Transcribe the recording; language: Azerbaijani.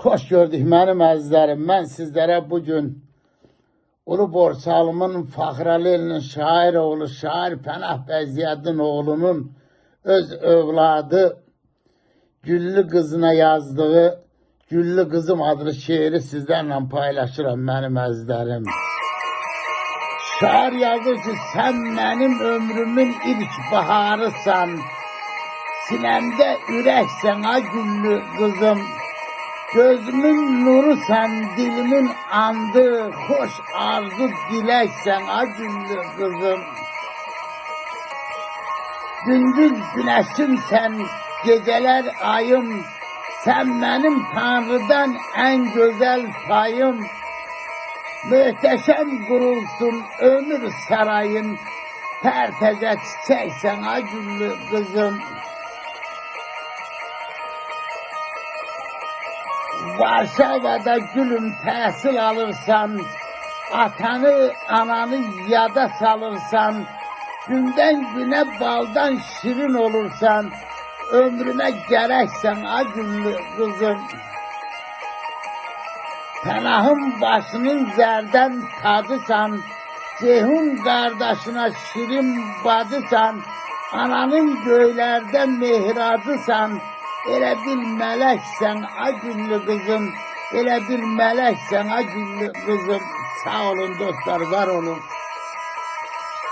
Hoş gördük mənim əzizlərim. Mən sizlərə bugün Ulu Borçalımın Fəxrəli elinin şair oğlu, şair Pənah bəy Ziyəddin oğlunun öz övladı Güllü qızına yazdığı Güllü Qızım adlı şeiri sizlərlə paylaşıram mənim əzizlərim. Şair yazır ki, sən mənim ömrümün ilk baharısan, sinəmdə ürəksən ha Güllü Qızım. Gözümün nuru sen, dilimin andı, hoş arzu dileksen ha Güllü Kızım. Gündüz güneşim sen, geceler ayım, sen benim Tanrı'dan en güzel payım. Mühteşem kurulsun ömür sarayın, terteze çiçeksen ha Güllü Kızım. Varşava'da gülüm təhsil alırsan, atanı, ananı yada salırsan, gündən günə baldan şirin olursan, ömrümə gərəksən a Güllü Qızım. Pənahın başının zərdən tadısan, Ceyhun qardaşına şirin badısan, ananın göylərdə mehradısan, elə bir mələksən a Güllü Qızım, elə bir mələksən a Güllü Qızım. Sağ olun dostlar, var olun.